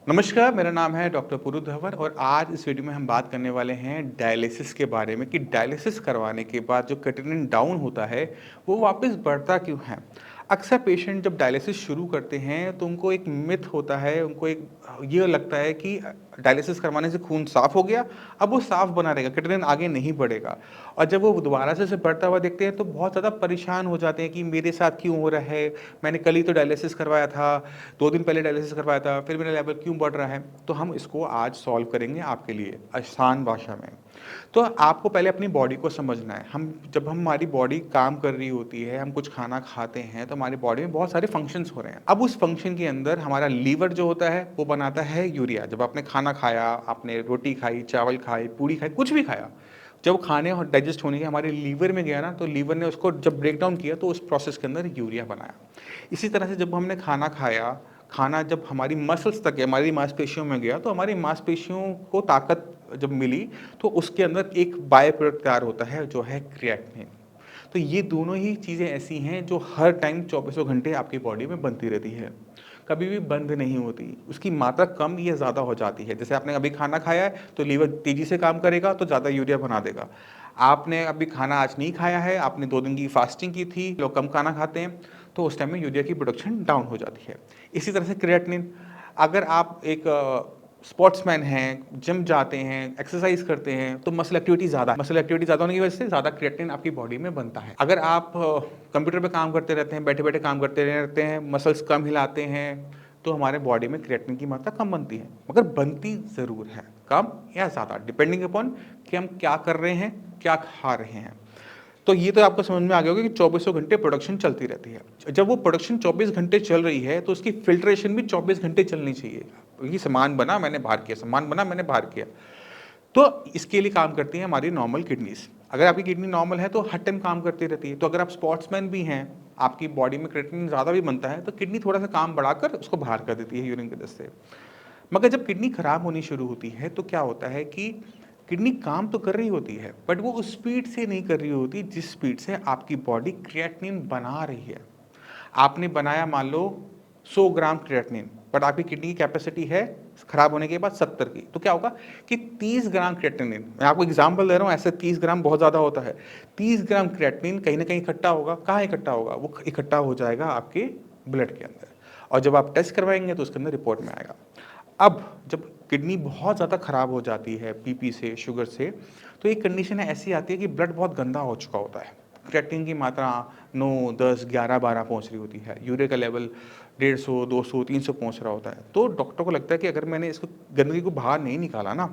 नमस्कार, मेरा नाम है डॉक्टर पुरु धवर और आज इस वीडियो में हम बात करने वाले हैं डायलिसिस के बारे में कि डायलिसिस करवाने के बाद जो क्रिएटिनिन डाउन होता है, वो वापस बढ़ता क्यों है? अक्सर पेशेंट जब डायलिसिस शुरू करते हैं, तो उनको एक मिथ होता है, उनको एक ये लगता है कि डायलिसिस करवाने से खून साफ़ हो गया, अब वो साफ़ बना रहेगा, क्रिएटिनिन आगे नहीं बढ़ेगा। और जब वो दोबारा से बढ़ता हुआ देखते हैं, तो बहुत ज़्यादा परेशान हो जाते हैं कि मेरे साथ क्यों हो रहा है? मैंने कल ही तो डायलिसिस करवाया था, 2 दिन पहले डायलिसिस करवाया था, फिर मेरा लेवल क्यों बढ़ रहा है? तो हम इसको आज सॉल्व करेंगे आपके लिए आसान भाषा में। तो आपको पहले अपनी बॉडी को समझना है। जब हमारी बॉडी काम कर रही होती है, हम कुछ खाना खाते हैं, तो हमारी बॉडी में बहुत सारे फंक्शंस हो रहे हैं। अब उस फंक्शन के अंदर हमारा लीवर जो होता है, वो बनाता है यूरिया। जब आपने खाना खाया, आपने रोटी खाई, चावल खाए, पूड़ी खाई, कुछ भी खाया, जब खाने और डाइजेस्ट होने के हमारे लीवर में गया ना, तो लीवर ने उसको जब ब्रेक डाउन किया, तो उस प्रोसेस के अंदर यूरिया बनाया। इसी तरह से जब हमने खाना खाया, खाना जब हमारी मसल्स तक गया, हमारी मांसपेशियों में गया, तो हमारी मांसपेशियों को ताकत जब मिली, तो उसके अंदर एक बाय प्रोडक्ट तैयार होता है, जो है क्रिएटिनिन। तो ये दोनों ही चीज़ें ऐसी हैं, जो हर टाइम चौबीसों घंटे आपकी बॉडी में बनती रहती है, कभी भी बंद नहीं होती। उसकी मात्रा कम या ज़्यादा हो जाती है। जैसे आपने अभी खाना खाया है, तो लीवर तेज़ी से काम करेगा, तो ज़्यादा यूरिया बना देगा। आपने अभी खाना आज नहीं खाया है, आपने 2 दिन की फास्टिंग की थी, लोग कम खाना खाते हैं, तो उस टाइम में यूरिया की प्रोडक्शन डाउन हो जाती है। इसी तरह से क्रिएटिनिन, अगर आप एक स्पोर्ट्समैन हैं, जिम जाते हैं, एक्सरसाइज करते हैं, तो मसल एक्टिविटी ज़्यादा होने की वजह से ज़्यादा क्रिएटिनिन आपकी बॉडी में बनता है। अगर आप कंप्यूटर पे काम करते रहते हैं, बैठे-बैठे काम करते रहते हैं, मसल्स कम हिलाते हैं, तो हमारे बॉडी में क्रिएटिनिन की मात्रा कम बनती है, मगर बनती ज़रूर है, कम या ज़्यादा डिपेंडिंग अपॉन कि हम क्या कर रहे हैं, क्या खा रहे हैं। तो ये तो आपको समझ में आ गया होगा कि चौबीसों घंटे प्रोडक्शन चलती रहती है। जब वो प्रोडक्शन 24 घंटे चल रही है, तो उसकी फ़िल्ट्रेशन भी 24 घंटे चलनी चाहिए। ये सामान बना, मैंने बाहर किया, सामान बना, मैंने बाहर किया। तो इसके लिए काम करती हैं हमारी नॉर्मल किडनीज़। अगर आपकी किडनी नॉर्मल है, तो हर टाइम काम करती रहती है। तो अगर आप स्पोर्ट्समैन भी हैं, आपकी बॉडी में क्रिएटिनिन ज़्यादा भी बनता है, तो किडनी थोड़ा-सा काम बढ़ाकर उसको बाहर कर देती है यूरिन की वजह से। मगर जब किडनी खराब होनी शुरू होती है, तो क्या होता है कि किडनी काम तो कर रही होती है, बट वो उस स्पीड से नहीं कर रही होती जिस स्पीड से आपकी बॉडी क्रिएटिनिन बना रही है। आपने बनाया मान लो 100 ग्राम क्रिएटिनिन, बट आपकी किडनी की कैपेसिटी है खराब होने के बाद 70 की, तो क्या होगा कि 30 ग्राम क्रिएटिनिन, मैं आपको एग्जांपल दे रहा हूँ, ऐसे 30 ग्राम बहुत ज़्यादा होता है। 30 ग्राम क्रिएटिनिन कहीं ना कहीं इकट्ठा होगा। कहाँ इकट्ठा होगा? वो इकट्ठा हो जाएगा आपके ब्लड के अंदर, और जब आप टेस्ट करवाएंगे तो उसके अंदर रिपोर्ट में आएगा। अब जब किडनी बहुत ज़्यादा ख़राब हो जाती है बीपी से, शुगर से, तो एक कंडीशन ऐसी आती है कि ब्लड बहुत गंदा हो चुका होता है। क्रिएटिनिन की मात्रा 9, 10, 11, 12 पहुंच रही होती है। यूरिया का लेवल 150, 200, 300 पहुंच रहा होता है। तो डॉक्टर को लगता है कि अगर मैंने इसको गंदगी को बाहर नहीं निकाला ना,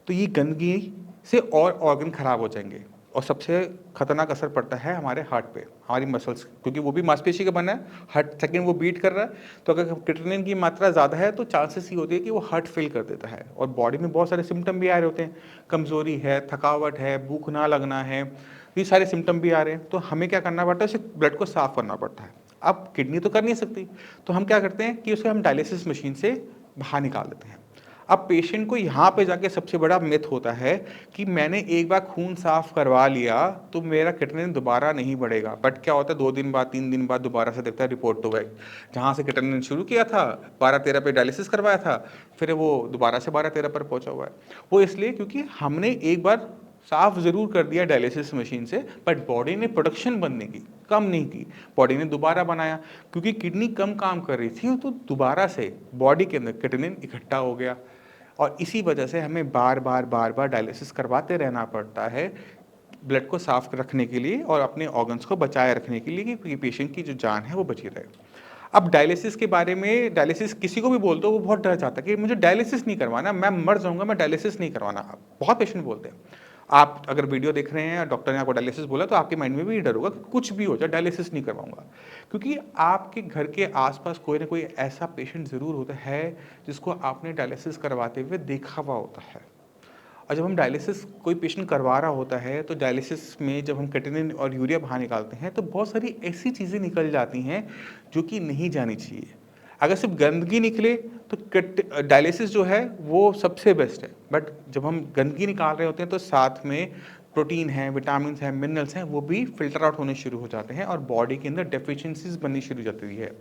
तो ये गंदगी से और ऑर्गन खराब हो जाएंगे, और सबसे खतरनाक असर पड़ता है हमारे हार्ट पे, हमारी मसल्स, क्योंकि वो भी मांसपेशी का बना है। हार्ट सेकंड वो बीट कर रहा है, तो अगर क्रिएटिनिन की मात्रा ज़्यादा है, तो चांसेस ये होती है कि वो हार्ट फेल कर देता है, और बॉडी में बहुत सारे सिम्टम भी आ रहे होते हैं। कमज़ोरी है, थकावट है, भूख ना लगना है, ये सारे सिम्टम भी आ रहे हैं। तो हमें क्या करना पड़ता है? उसे ब्लड को साफ़ करना पड़ता है। अब किडनी तो कर नहीं सकती, तो हम क्या करते हैं कि उसे हम डायलिसिस मशीन से बाहर निकाल देते हैं। अब पेशेंट को यहाँ पे जाके सबसे बड़ा मिथ होता है कि मैंने एक बार खून साफ करवा लिया, तो मेरा क्रिएटिनिन दोबारा नहीं बढ़ेगा। बट क्या होता है, 2 दिन बाद, 3 दिन बाद दोबारा से देखता है, रिपोर्ट तो गई। जहाँ से क्रिएटिनिन शुरू किया था, 12-13 पे डायलिसिस करवाया था, फिर वो दोबारा से 12-13 पर पहुंचा हुआ है। वो इसलिए क्योंकि हमने एक बार साफ ज़रूर कर दिया डायलिसिस मशीन से, बट बॉडी ने प्रोडक्शन बनने की कम नहीं की। बॉडी ने दोबारा बनाया, क्योंकि किडनी कम काम कर रही थी, तो दोबारा से बॉडी के अंदर क्रिएटिनिन इकट्ठा हो गया। और इसी वजह से हमें बार बार डायलिसिस करवाते रहना पड़ता है, ब्लड को साफ रखने के लिए और अपने ऑर्गन्स को बचाए रखने के लिए, कि पेशेंट की जो जान है वो बची रहे। अब डायलिसिस के बारे में, डायलिसिस किसी को भी बोल दो, वो बहुत डर जाता है कि मुझे डायलिसिस नहीं करवाना, मैं मर जाऊंगा, मैं डायलिसिस नहीं करवाना। बहुत पेशेंट बोलते हैं। आप अगर वीडियो देख रहे हैं, डॉक्टर ने आपको डायलिसिस बोला, तो आपके माइंड में भी डर होगा कि कुछ भी हो जाए, डायलिसिस नहीं करवाऊंगा। क्योंकि आपके घर के आसपास कोई ना कोई ऐसा पेशेंट ज़रूर होता है जिसको आपने डायलिसिस करवाते हुए देखा हुआ होता है। और जब हम डायलिसिस कोई पेशेंट करवा रहा होता है, तो डायलिसिस में जब हम क्रिएटिनिन और यूरिया बाहर निकालते हैं, तो बहुत सारी ऐसी चीज़ें निकल जाती हैं जो कि नहीं जानी चाहिए। अगर सिर्फ गंदगी निकले, तो डायलिसिस जो है वो सबसे बेस्ट है। बट जब हम गंदगी निकाल रहे होते हैं, तो साथ में प्रोटीन है, विटामिन हैं, मिनरल्स हैं, वो भी फिल्टर आउट होने शुरू हो जाते हैं, और बॉडी के अंदर डेफिशिएंसीज बननी शुरू हो जाती है।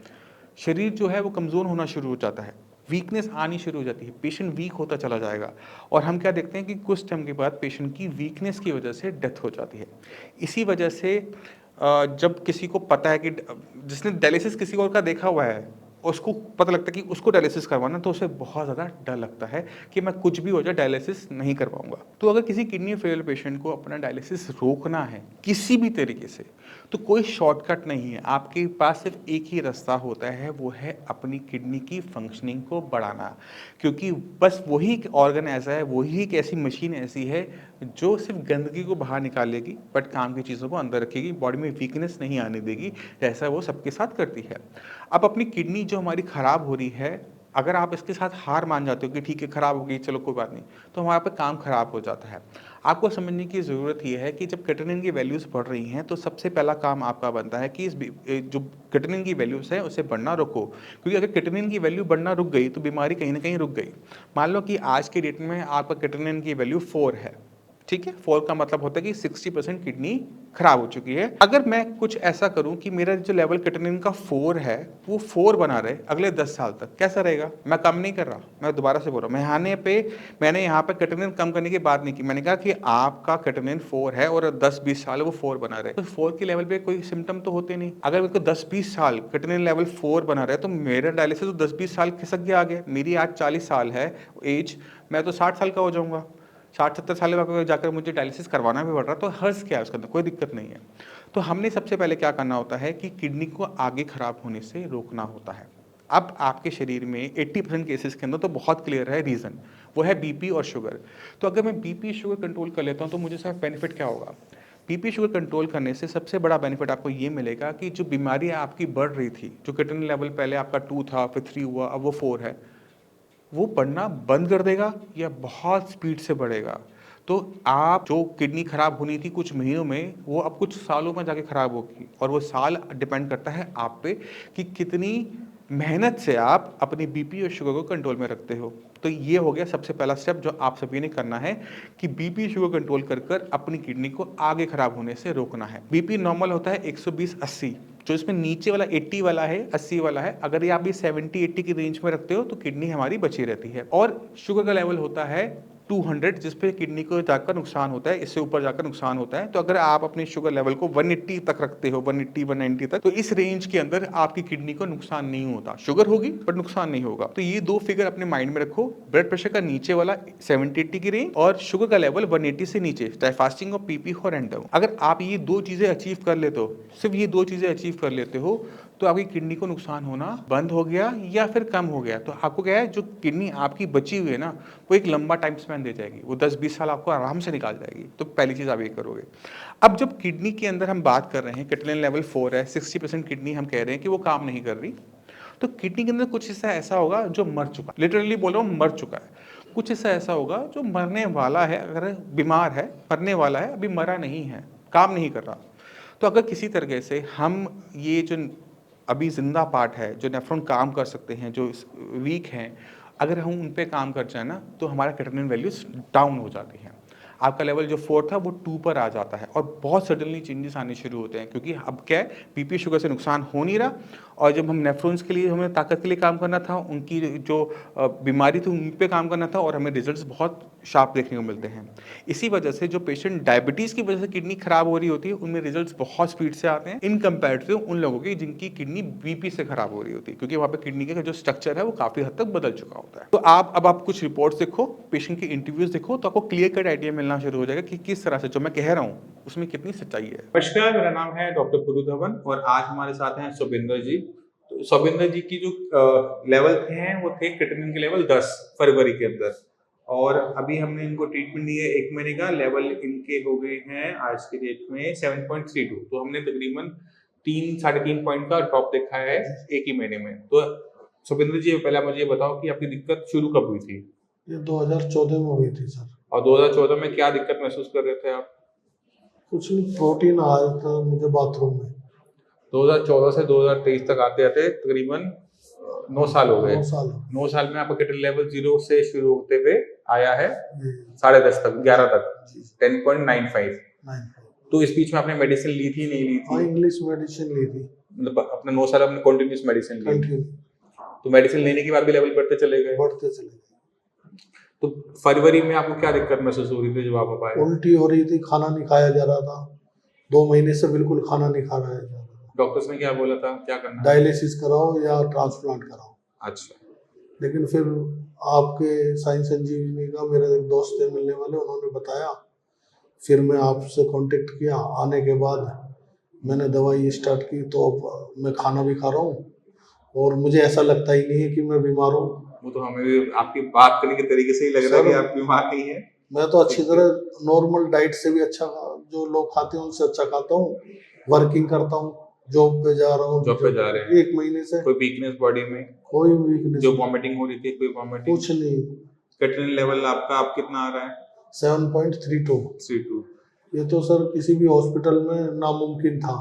शरीर जो है वो कमज़ोर होना शुरू हो जाता है। वीकनेस आनी शुरू हो जाती है, पेशेंट वीक होता चला जाएगा और हम क्या देखते हैं कि कुछ टाइम के बाद पेशेंट की वीकनेस की वजह से डेथ हो जाती है। इसी वजह से जब किसी को पता है कि जिसने डायलिसिस किसी और का देखा हुआ है, उसको पता लगता है कि उसको डायलिसिस करवाना, तो उसे बहुत ज़्यादा डर लगता है कि मैं कुछ भी हो जाए डायलिसिस नहीं करवाऊंगा। तो अगर किसी किडनी फेलियर पेशेंट को अपना डायलिसिस रोकना है किसी भी तरीके से, तो कोई शॉर्टकट नहीं है, आपके पास सिर्फ एक ही रास्ता होता है, वो है अपनी किडनी की फंक्शनिंग को बढ़ाना। क्योंकि बस वही एक ऑर्गन ऐसा है, वही एक ऐसी मशीन ऐसी है जो सिर्फ गंदगी को बाहर निकालेगी बट काम की चीज़ों को अंदर रखेगी, बॉडी में वीकनेस नहीं आने देगी, जैसा वो सबके साथ करती है। अब अपनी किडनी जो हमारी ख़राब हो रही है, अगर आप इसके साथ हार मान जाते हो कि ठीक है ख़राब हो गई, चलो कोई बात नहीं, तो हमारा पे काम ख़राब हो जाता है। आपको समझने की ज़रूरत ये है कि जब क्रिएटिनिन की वैल्यूज़ बढ़ रही हैं, तो सबसे पहला काम आपका बनता है कि जो क्रिएटिनिन की वैल्यूज़ है उसे बढ़ना रोको। क्योंकि अगर क्रिएटिनिन की वैल्यू बढ़ना रुक गई तो बीमारी कहीं न कहीं रुक गई। मान लो कि आज के डेट में आपका क्रिएटिनिन की वैल्यू 4 है, ठीक है, 4 का मतलब होता है कि 60% किडनी खराब हो चुकी है। अगर मैं कुछ ऐसा करूं कि मेरा जो लेवल क्रिएटिनिन का 4 है वो 4 बना रहे अगले 10 साल तक, कैसा रहेगा? मैं कम नहीं कर रहा, मैं दोबारा से बोल रहा हूं, मैंने यहाँ पे क्रिएटिनिन कम करने की बात नहीं की, मैंने कहा कि आपका क्रिएटिनिन 4 है और 10-20 साल वो 4 बना रहे, तो 4 के लेवल पे कोई सिम्टम तो होते नहीं। अगर मेरे को 10-20 साल क्रिएटिनिन लेवल 4 बना रहा है, तो मेरा डायलिसिस तो 10-20 साल खिसक गया आगे। मेरी आज 40 साल है एज, मैं तो 60 साल का हो जाऊंगा। 60-70 साल में जाकर मुझे डायलिसिस करवाना भी पड़ रहा, तो हर्ज क्या है उसके अंदर, कोई दिक्कत नहीं है। तो हमने सबसे पहले क्या करना होता है कि किडनी को आगे खराब होने से रोकना होता है। अब आपके शरीर में 80% केसेस के अंदर तो बहुत क्लियर है रीज़न, वो है बीपी और शुगर। तो अगर मैं बीपी शुगर कंट्रोल कर लेता हूँ तो मुझे सर बेनिफिट क्या होगा? बीपी शुगर कंट्रोल करने से सबसे बड़ा बेनिफिट आपको ये मिलेगा कि जो बीमारी आपकी बढ़ रही थी, जो क्रिएटिनिन लेवल पहले आपका 2 था, फिर 3 हुआ, अब वो 4 है, वो बढ़ना बंद कर देगा या बहुत स्पीड से बढ़ेगा। तो आप जो किडनी खराब होनी थी कुछ महीनों में, वो अब कुछ सालों में जाके खराब होगी, और वो साल डिपेंड करता है आप पे कि कितनी मेहनत से आप अपनी बीपी और शुगर को कंट्रोल में रखते हो। तो ये हो गया सबसे पहला स्टेप जो आप सभी ने करना है कि बीपी शुगर कंट्रोल कर कर अपनी किडनी को आगे खराब होने से रोकना है। बीपी नॉर्मल होता है 120-80, जो इसमें नीचे वाला 80 वाला है, 80 वाला है, अगर ये आप ये 70-80 की रेंज में रखते हो तो किडनी हमारी बची रहती है। और शुगर का लेवल होता है 200, जिस पे किडनी को जाकर नुकसान होता है, इससे ऊपर जाकर नुकसान होता है। तो अगर आप अपने शुगर लेवल को 180 तक रखते हो, 180-190 तक, तो इस रेंज के अंदर आपकी किडनी को नुकसान नहीं होता। शुगर होगी बट नुकसान नहीं होगा। तो ये दो फिगर अपने माइंड में रखो, ब्लड प्रेशर का नीचे वाला 70-80 की रेंज और शुगर का लेवल 180 से नीचे, चाहे फास्टिंग हो, पीपी हो, रैंडम। अगर आप ये दो चीजें अचीव कर लेते हो, सिर्फ ये दो चीजें अचीव कर लेते हो, तो आपकी किडनी को नुकसान होना बंद हो गया या फिर कम हो गया। तो आपको क्या है, जो किडनी आपकी बची हुई है ना, वो एक लंबा टाइम स्पैन दे जाएगी, वो 10-20 साल आपको आराम से निकाल जाएगी। तो पहली चीज आप ये करोगे। अब जब किडनी के अंदर हम बात कर रहे हैं, क्रिएटिनिन लेवल 4 है, 60% किडनी हम कह रहे हैं कि वो काम नहीं कर रही, तो किडनी के अंदर कुछ हिस्सा ऐसा होगा जो मर चुका, लिटरली बोल रहा हूँ मर चुका है। कुछ हिस्सा ऐसा होगा जो मरने वाला है, अगर बीमार है, मरने वाला है, अभी मरा नहीं है, काम नहीं कर रहा। तो अगर किसी तरीके से हम ये जो अभी जिंदा पार्ट है, जो नेफ्रॉन काम कर सकते हैं, जो वीक हैं, अगर हम उन पे काम कर जाए ना, तो हमारा क्रिएटिनिन वैल्यूज डाउन हो जाती हैं। आपका लेवल जो 4 था वो 2 पर आ जाता है और बहुत सडनली चेंजेस आने शुरू होते हैं, क्योंकि अब क्या है, बीपी शुगर से नुकसान हो नहीं रहा, और जब हम नेफ्रॉन्स के लिए, हमें ताकत के लिए काम करना था, उनकी जो बीमारी थी उन पे काम करना था, और हमें रिजल्ट्स बहुत शार्प देखने को मिलते हैं। इसी वजह से जो पेशेंट डायबिटीज़ की वजह से किडनी खराब हो रही होती है, उनमें रिजल्ट्स बहुत स्पीड से आते हैं इन कंपेरेटिव उन लोगों की जिनकी किडनी बीपी से खराब हो रही होती है, क्योंकि वहाँ पे किडनी का जो स्ट्रक्चर है वो काफ़ी हद तक बदल चुका होता है। तो आप कुछ रिपोर्ट्स देखो, पेशेंट की इंटरव्यूज देखो, तो आपको क्लियर कट आइडिया मिलना शुरू हो जाएगा कि किस तरह से जो मैं कह रहा हूँ उसमें कितनी सच्चाई है। नमस्कार, मेरा नाम है डॉक्टर पुरु धवन और आज हमारे साथ हैं सुबिंदर जी। तो सुबिंदर जी की जो लेवल हैं वो थे क्रिएटिनिन के लेवल 10 फरवरी के अंदर, और अभी हमने इनको ट्रीटमेंट दी है 1 महीने का, लेवल इनके हो गए हैं आज के डेट में 7.32। तो हमने तकरीबन 3-3.5 पॉइंट का ड्रॉप देखा है एक ही महीने में। तो सुबिंदर जी, पहले मुझे ये बताओ कि आपकी दिक्कत शुरू कब हुई थी? ये 2014 में हुई थी सर। और 2014 में क्या दिक्कत महसूस कर रहे थे आप? कुछ नहीं, प्रोटीन आ रहा था मुझे बाथरूम में। 2014 से 2023 तक आते आते तकरीबन 9 साल हो गए। 9 साल में आपका क्रिएटिनिन लेवल 0 से शुरू होते हुए आया है 10.5 तक, 11 तक, 10.95। तो इस बीच में आपने मेडिसिन ली थी, नहीं ली थी? इंग्लिश मेडिसिन ली थी। मतलब अपने 9 साल अपने कंटिन्यूस मेडिसिन ली? तो मेडिसिन लेने के बाद भी लेवल बढ़ते चले गए? बढ़ते चले गए। तो फरवरी में आपको क्या दिक्कत महसूस हो रही थी जब आप आए? उल्टी हो रही थी, खाना नहीं खाया जा रहा था, 2 महीने से बिल्कुल खाना नहीं खा रहा है। डॉक्टर्स ने क्या बोला था, क्या करना है? डायलिसिस कराओ या ट्रांसप्लांट कराओ। अच्छा। लेकिन फिर आपके साई संजीवनी का मेरे एक दोस्त थे मिलने वाले, उन्होंने बताया, फिर मैं आपसे कांटेक्ट किया। आने के बाद मैंने दवाई स्टार्ट की, तो अब मैं खाना भी खा रहा हूँ और मुझे ऐसा लगता ही नहीं है कि मैं बीमार हूँ। वो तो हमें भी आपकी बात करने के तरीके से ही लग रहा है कि आप बीमार नहीं है। मैं तो अच्छी तरह नॉर्मल डाइट से भी अच्छा जो लोग खाते हैं उनसे अच्छा खाता हूँ, वर्किंग करता हूँ, जॉब पे जा रहा हूँ। जॉब पे जा रहे हैं? 1 महीने से कोई वीकनेस बॉडी में? कोई वीकनेस? जो वॉमिटिंग हो रही थी, कोई वॉमिटिंग? कुछ नहीं। क्रिएटिनिन लेवल आपका आप कितना आ रहा है? 7.32। 32। ये तो सर किसी भी हॉस्पिटल में नामुमकिन था।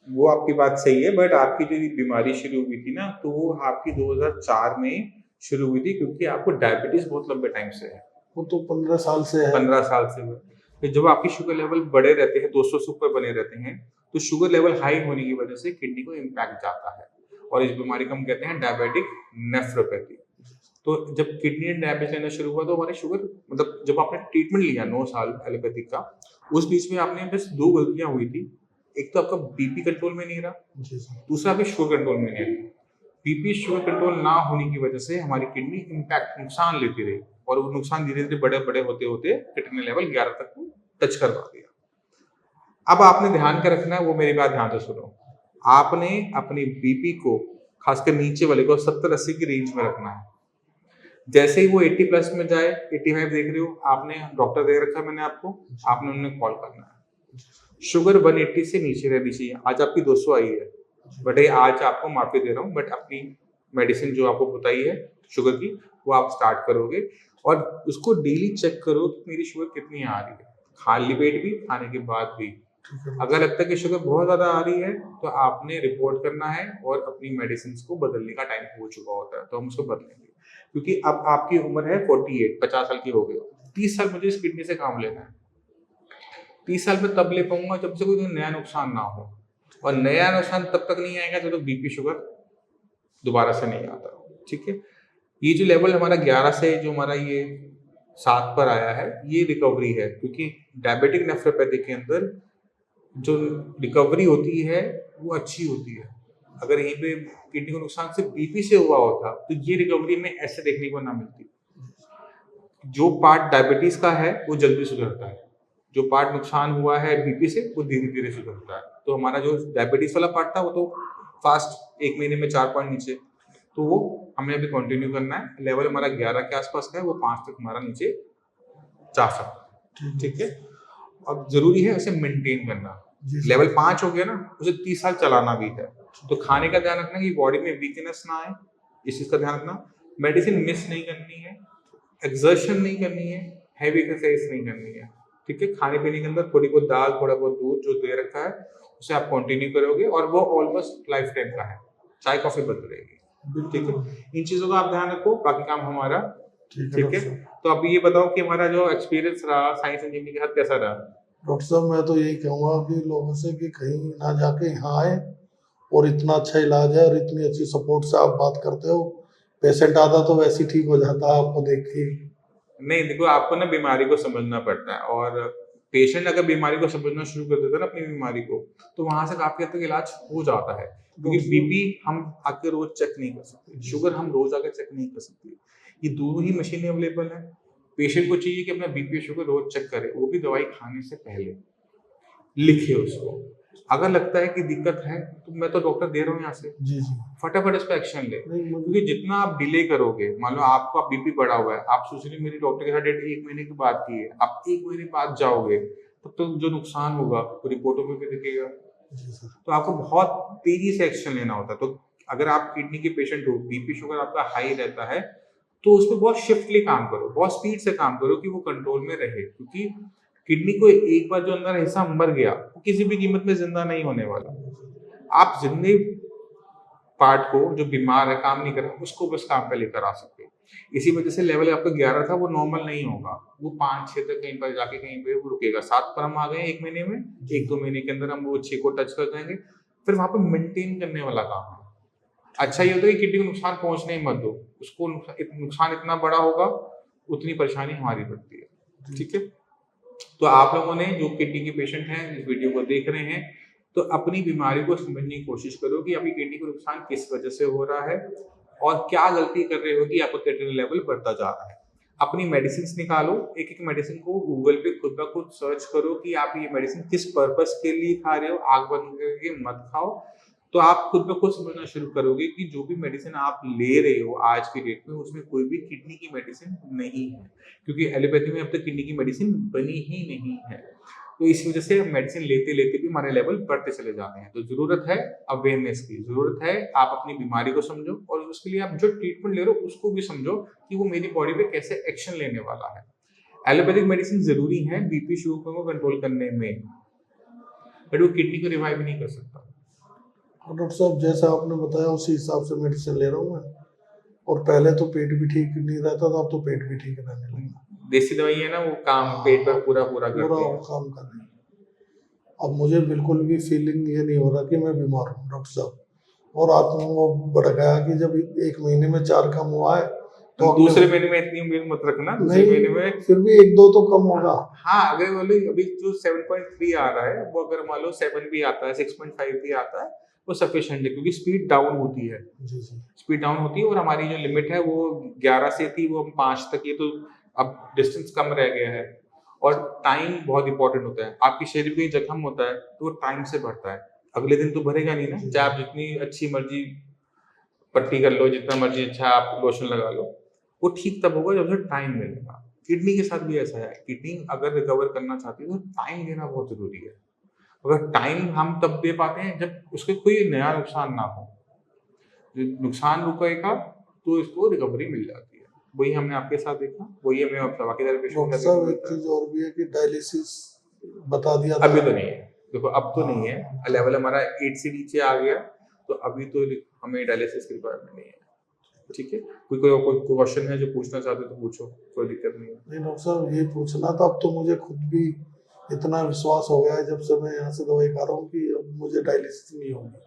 वो आपकी बात सही है, बट आपकी जो बीमारी शुरू हुई थी ना, तो वो आपकी 2004 में शुरू हुई थी, क्योंकि आपको डायबिटीज बहुत लंबे टाइम से है। वो तो 15 साल से है। 15 साल से है। तो जब आपकी शुगर लेवल बड़े रहते हैं, 200 से ऊपर बने रहते हैं, तो शुगर लेवल हाई होने की वजह से किडनी को इम्पैक्ट जाता है, और इस बीमारी को हम कहते हैं डायबिटिक नेफ्रोपैथी। तो जब किडनी डैमेज लेना शुरू हुआ, तो हमारी शुगर, मतलब जब आपने ट्रीटमेंट लिया 9 साल एलोपैथिक का, उस बीच में आपने बस 2 गलतियां हुई थी। एक तो आपका बीपी कंट्रोल में नहीं रहा, दूसरा आपकी शुगर कंट्रोल में नहीं रही। बीपी शुगर कंट्रोल ना होने की वजह से हमारी किडनी इम्पैक्ट, नुकसान लेती रही, और वो नुकसान धीरे धीरे बड़े बड़े होते होते क्रिएटिनिन लेवल 11 तक टच करवा दिया। अब आपने ध्यान कर रखना है, वो मेरी बात ध्यान से सुनो। आपने अपने बीपी को, खासकर नीचे वाले को, 70-80 की रेंज में रखना है। जैसे ही वो 80 प्लस में जाए, 85 देख रहे हो, आपने डॉक्टर दे रखा है मैंने आपको, आपने उन्हें कॉल करना है। शुगर 180 से नीचे रहनी चाहिए। आज आपकी 200 आई है, बट आज आपको माफी दे रहा हूँ, बट अपनी मेडिसिन जो आपको बताई है शुगर की, वो आप स्टार्ट करोगे, और उसको डेली चेक करो कि मेरी शुगर कितनी आ रही है, खाली पेट भी, खाने के बाद भी। अगर लगता है कि शुगर बहुत ज्यादा आ रही है, तो आपने रिपोर्ट करना है, और अपनी मेडिसिन को बदलने का टाइम हो चुका होता है, तो हम उसको बदलेंगे। क्योंकि अब आपकी उम्र है 48, 50 साल की हो गई, 30 साल मुझे इस किडनी से काम लेना है। 30 साल में तब ले पाऊंगा जब से कोई नया नुकसान ना हो, और नया नुकसान तब तक नहीं आएगा जब तक बीपी शुगर दोबारा से नहीं आता। ठीक है, ये जो लेवल हमारा 11 से जो हमारा ये 7 पर आया है, ये रिकवरी है, क्योंकि डायबिटिक नेफ्रोपैथी के अंदर जो रिकवरी होती है वो अच्छी होती है। अगर यहीं पे किडनी को नुकसान सिर्फ बीपी से हुआ होता, तो ये रिकवरी में ऐसे देखने को ना मिलती। जो पार्ट डायबिटीज का है वो जल्दी सुधरता है, जो पार्ट नुकसान हुआ है बीपी से वो धीरे धीरे सुधरता है। तो हमारा जो डायबिटीज वाला पार्ट था वो तो फास्ट 1 महीने में 4 पॉइंट नीचे, तो वो हमें अभी कंटिन्यू करना है। लेवल हमारा 11 के आसपास का है, वो 5 तक हमारा नीचे जा सकता है। ठीक है, अब जरूरी है उसे मेंटेन करना। लेवल 5 हो गया ना, उसे 30 साल चलाना भी है। तो खाने का ध्यान रखना कि बॉडी में वीकनेस ना आए, इस चीज का ध्यान रखना। मेडिसिन मिस नहीं करनी है, एक्सर्शन नहीं करनी है, हैवी एक्सरसाइज नहीं करनी है। ठीक है, खाने पीने के अंदर थोड़ी बहुत दाल, थोड़ा बहुत दूध जो दे रखा है उसे आप कंटिन्यू करोगे, और वो ऑलमोस्ट लाइफ टाइम का है, चाय कॉफी बंद रहेगी। ठीक है, इन चीजों का आप ध्यान रखो, बाकी काम हमारा। ठीक है, तो अब ये बताओ कि हमारा जो एक्सपीरियंस रहा साई संजीवनी के साथ कैसा रहा? डॉक्टर साहब, मैं तो यही कहूँगा कि लोगों से कि कहीं ना जाके यहाँ आए, और इतना अच्छा इलाज है और इतनी अच्छी सपोर्ट से आप बात करते हो। पेशेंट आता तो वैसे ही ठीक हो जाता है आपको देख के। नहीं, देखो, आपको ना बीमारी को समझना पड़ता है, और पेशेंट अगर बीमारी को समझना शुरू कर देता है ना, अपनी बीमारी को, तो वहां से काफी हद तक इलाज हो जाता है। क्योंकि बीपी हम आके रोज चेक नहीं कर सकते, शुगर हम रोज आके चेक नहीं कर सकते। ये दोनों ही मशीनें अवेलेबल है। पेशेंट को चाहिए कि अपना बीपी शुगर रोज चेक करे, वो भी दवाई खाने से पहले लिखे उसको। अगर लगता है कि दिक्कत है, तो मैं तो डॉक्टर दे रहा हूँ यहाँ से, जी जी, फटाफट इस पे एक्शन ले। क्योंकि जितना आप डिले करोगे, मान लो आपका बीपी बढ़ा हुआ है, आप सोच रहे मेरी डॉक्टर के साथ डेट 1 महीने के बाद की है, आप 1 महीने बाद जाओगे, तब तो जो नुकसान होगा वो रिपोर्टों में भी दिखेगा। तो आपको बहुत तेजी से एक्शन लेना होता है। तो अगर आप किडनी के पेशेंट हो, बीपी शुगर आपका हाई रहता है, तो उसमें बहुत शिफ्टली काम करो, बहुत स्पीड से काम करो कि वो कंट्रोल में रहे। क्योंकि किडनी को एक बार जो अंदर हिस्सा मर गया, वो किसी भी कीमत में जिंदा नहीं होने वाला। आप जितने पार्ट को जो बीमार है, काम नहीं कर रहा, उसको बस काम पे लेकर आ सकते हो। इसी वजह से लेवल आपका 11 था, वो नॉर्मल नहीं होगा, वो 5-6 तक कहीं पर जाके कहीं पे वो रुकेगा। 7 पर हम आ गए 1 महीने में, 1-2 महीने के अंदर हम वो 6 को टच कर जाएंगे। फिर वहां पर मेंटेन करने वाला काम है। अच्छा ये होता है कि किडनी को नुकसान पहुंचने ही मत दो, उसको नुकसान इतना बड़ा होगा उतनी परेशानी हमारी बढ़ती है। ठीक है, तो आप लोगों ने जो किडनी के पेशेंट हैं इस वीडियो को देख रहे हैं, तो अपनी बीमारी को समझने की कोशिश करो कि आपकी किडनी को नुकसान किस वजह से हो रहा है और क्या गलती कर रहे हो कि आपका क्रिएटिनिन लेवल बढ़ता जा रहा है। अपनी मेडिसिन निकालो, एक एक मेडिसिन को गूगल पे खुद ब खुद सर्च करो कि आप ये मेडिसिन किस पर्पस के लिए खा रहे हो, आंख बंद करके मत खाओ। तो आप खुद ब खुद समझना शुरू करोगे कि जो भी मेडिसिन आप ले रहे हो आज की डेट में उसमें कोई भी किडनी की मेडिसिन नहीं है, क्योंकि एलोपैथी में अब तक किडनी की मेडिसिन बनी ही नहीं है। तो इस वजह से मेडिसिन लेते लेते भी हमारे लेवल बढ़ते चले जाते हैं। तो जरूरत है अवेयरनेस की, जरूरत है आप अपनी बीमारी को समझो और उसके लिए आप जो ट्रीटमेंट ले रहे हो उसको भी समझो कि वो मेरी बॉडी पे कैसे एक्शन लेने वाला है। एलोपैथिक मेडिसिन जरूरी है बीपी शुगर को कंट्रोल करने में, बट वो किडनी को रिवाइव नहीं कर सकता। हाँ डॉक्टर साहब, जैसा आपने बताया उसी हिसाब से मेडिसिन ले रहा हूँ मैं, और पहले तो पेट भी ठीक नहीं रहता था, अब तो पेट भी ठीक रहने लगा। देसी दवाई है ना, वो काम पेट पर पूरा पूरा पूरा करती वो है। काम कर रही है। अब मुझे बिल्कुल भी फीलिंग ये नहीं हो रहा कि मैं बीमार हूँ डॉक्टर साहब। और आत्मा वो बढ़ गया कि जब एक महीने में 4 कम हुआ है तो दूसरे महीने में इतनी उम्मीद मत रखना, दूसरे नहीं, महीने में फिर भी 1-2 तो कम होगा। हाँ, अगर मान लो अभी जो 7.3 आ रहा है वो अगर मान लो 7 भी आता है, 6.5 भी आता है, वो सफिशिएंट है, क्योंकि स्पीड डाउन होती है। जी जी। स्पीड डाउन होती है और हमारी जो लिमिट है वो 11 से थी वो हम 5 तक, ये तो अब डिस्टेंस कम रह गया है। और टाइम बहुत इंपॉर्टेंट होता है। आपके शरीर में जख्म होता है तो वो टाइम से बढ़ता है, अगले दिन तो भरेगा नहीं ना, चाहे आप जितनी अच्छी मर्जी पट्टी कर लो, जितना मर्जी अच्छा आप लोशन लगा लो, वो ठीक तब होगा जब उसे टाइम मिलेगा। किडनी के साथ भी ऐसा है, किडनी अगर रिकवर करना चाहती है तो टाइम देना बहुत जरूरी है। अगर टाइम हम तब दे पाते हैं जब उसके कोई नया नुकसान ना हो, नुकसान रुकेगा तो इसको रिकवरी मिल जाती है। वही हमने आपके साथ देखा, वही हमें अब बाकी सारे पेशेंट डॉक्टर का साहब देखने एक मिलता है। चीज और भी है कि डायलिसिस बता दिया था अभी तो नहीं है, देखो अब तो नहीं है, लेवल हमारा 8 से नीचे आ गया, तो अभी तो हमें डायलिसिस की रिक्वायरमेंट नहीं है। ठीक है, कोई क्वेश्चन है जो पूछना चाहते हो तो पूछो, कोई दिक्कत नहीं है। नहीं डॉक्टर साहब, ये पूछना था। अब तो मुझे खुद भी इतना विश्वास हो गया है जब से मैं यहाँ से दवाई खा रहा हूँ कि अब मुझे डायलिसिस नहीं होगी।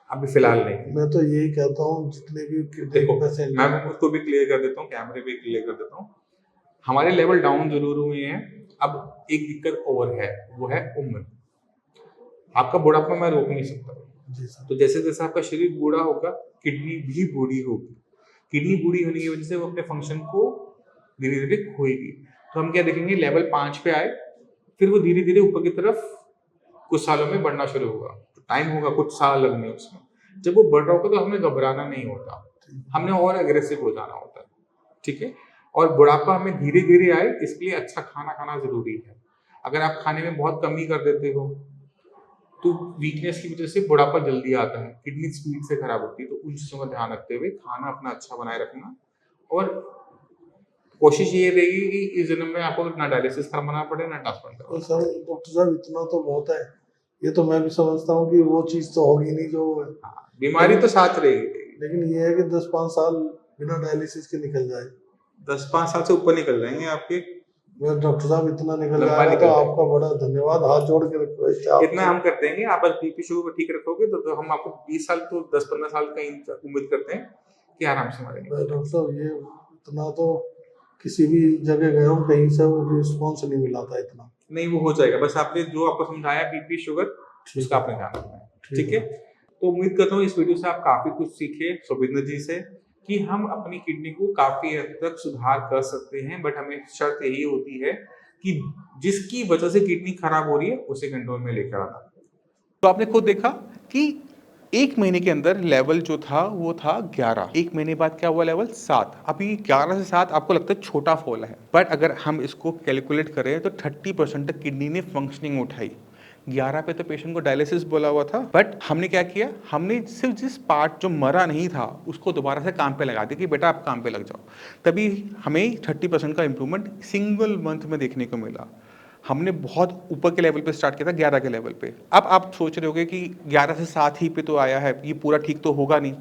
अभी फिलहाल नहीं है। मैं तो यही कहता हूँ जितने भी किडनी देखो के पेशेंट मैं उसको भी क्लियर कर देता हूँ, कैमरे पे क्लियर कर देता हूँ। हमारे लेवल डाउन जरूर हुए हैं, अब एक दिक्कत और है, वो है उम्र। आपका बुढ़ापा मैं रोक नहीं सकता, जी सर। तो जैसे जैसे आपका शरीर बूढ़ा होगा किडनी भी बूढ़ी होगी। किडनी बूढ़ी होने की वजह से वो अपने फंक्शन को धीरे धीरे खोएगी। तो हम क्या देखेंगे, लेवल 5 पे आए, फिर वो धीरे धीरे ऊपर की तरफ कुछ सालों में बढ़ना शुरू होगा। तो टाइम होगा, कुछ साल लगने उसमें। जब वो बढ़ रहा होगा तो हमें घबराना नहीं होता, हमने और एग्रेसिव हो जाना होता है। ठीक है, और बुढ़ापा हमें धीरे धीरे आए इसके लिए अच्छा खाना खाना जरूरी है। अगर आप खाने में बहुत कमी कर देते हो तो वीकनेस की वजह से बुढ़ापा जल्दी आता है, किडनी स्पीड से खराब होती है। तो उन चीजों का ध्यान रखते हुए खाना अपना अच्छा बनाए रखना, और कोशिश ये रहेगी कि इस जन्म में आपको ना डायलिसिस करवाना पड़े ना ट्रांसप्लांट तो करवाना सर डॉक्टर साहब इतना तो बहुत है, ये तो मैं भी समझता हूँ कि वो चीज़ तो होगी नहीं जो है। पड़े। हाँ, बीमारी तो साथ रहेगी। लेकिन ये है कि 10-5 साल बिना डायलिसिस के निकल जाए। 10-5 साल से ऊपर निकल जाएंगे आपके, मैं डॉक्टर साहब इतना निकल लंबा जाएगा तो निकल आपका बड़ा धन्यवाद, हाथ जोड़ के रखो क्या इतना हम कर देंगे। आप बस बीपी शुगर को ठीक रखोगे तो हम आपको 20 साल तो 10-15 साल का उम्मीद करते हैं कि आराम से हमारे निकल डॉक्टर साहब ये इतना तो किसी भी जगह गया हूँ कहीं से रिस्पॉन्स नहीं मिला था इतना। नहीं, वो हो जाएगा। बस आपने जो आपको समझाया बीपी शुगर, उसका आपने ध्यान रखना है। ठीक है, तो उम्मीद करता हूँ इस वीडियो से आप काफी कुछ सीखे सुबिंदर जी से कि हम अपनी किडनी को काफी हद तक सुधार कर सकते हैं, बट हमें शर्त यही होती है कि जिसकी वजह से किडनी खराब हो रही है उसे कंट्रोल में लेकर आना। तो आपने खुद देखा कि 1 महीने के अंदर लेवल जो था वो था 11, 1 महीने बाद क्या हुआ, लेवल 7। अभी 11 से 7 आपको लगता है छोटा फॉल है, बट अगर हम इसको कैलकुलेट करें तो 30% तक किडनी ने फंक्शनिंग उठाई। 11 पे तो पेशेंट को डायलिसिस बोला हुआ था, बट हमने क्या किया, हमने सिर्फ जिस पार्ट जो मरा नहीं था उसको दोबारा से काम पे लगा दिया कि बेटा आप काम पे लग जाओ। तभी हमें 30% का इंप्रूवमेंट सिंगल मंथ में देखने को मिला। हमने बहुत ऊपर के लेवल पे स्टार्ट किया था, 11 के लेवल पे। अब आप सोच रहे होगे कि 11 से 7 ही पे तो आया है, ये पूरा ठीक तो होगा नहीं।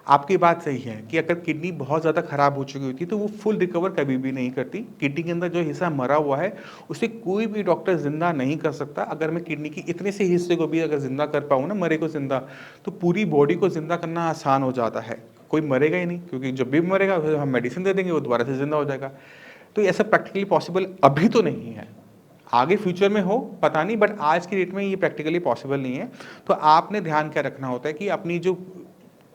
आपकी बात सही है कि अगर किडनी बहुत ज़्यादा खराब हो चुकी होती है तो वो फुल रिकवर कभी भी नहीं करती। किडनी के अंदर जो हिस्सा मरा हुआ है उसे कोई भी डॉक्टर ज़िंदा नहीं कर सकता। अगर मैं किडनी की इतने से हिस्से को भी अगर ज़िंदा कर पाऊँ ना, मरे को ज़िंदा, तो पूरी बॉडी को ज़िंदा करना आसान हो जाता है। कोई मरेगा ही नहीं, क्योंकि जब भी मरेगा फिर हम मेडिसिन दे देंगे, वो दोबारा से ज़िंदा हो जाएगा। तो ऐसा प्रैक्टिकली पॉसिबल अभी तो नहीं है। आगे फ्यूचर में हो पता नहीं, बट आज की डेट में ये प्रैक्टिकली पॉसिबल नहीं है। तो आपने ध्यान क्या रखना होता है कि अपनी जो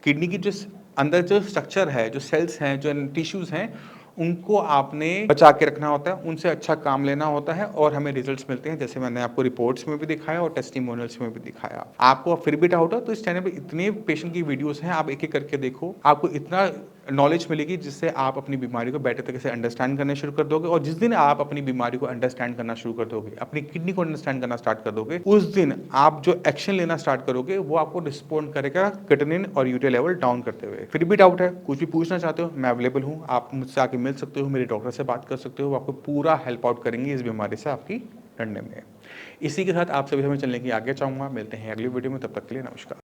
किडनी की जो अंदर जो स्ट्रक्चर है, जो सेल्स हैं, जो टिश्यूज़ हैं, उनको आपने बचा के रखना होता है, उनसे अच्छा काम लेना होता है और हमें रिजल्ट्स मिलते हैं, जैसे मैंने आपको रिपोर्ट्स में भी दिखाया और टेस्टिमोनियल्स में भी दिखाया। आपको फिर भी डाउट हो तो इस चैनल पे इतने पेशेंट की वीडियोस हैं, आप एक-एक करके देखो, आपको इतना नॉलेज मिलेगी जिससे आप अपनी बीमारी को बेटर तरीके से अंडरस्टैंड करना शुरू कर दोगे। और जिस दिन आप अपनी बीमारी को अंडरस्टैंड करना शुरू कर दोगे, अपनी किडनी को अंडरस्टैंड करना स्टार्ट कर दोगे, उस दिन आप जो एक्शन लेना स्टार्ट करोगे वो आपको रिस्पॉन्ड करेगा क्रेटिनिन और यूरिया लेवल डाउन करते हुए। फिर भी डाउट है, कुछ भी पूछना चाहते हो, मैं अवेलेबल हूँ, आप मुझसे आके मिल सकते हो, मेरे डॉक्टर से बात कर सकते हो, वो आपको पूरा हेल्प आउट करेंगे इस बीमारी से आपकी लड़ने में। इसी के साथ आप सभी हमें चलने की आगे चाहूँगा। मिलते हैं अगली वीडियो में, तब तक के लिए नमस्कार।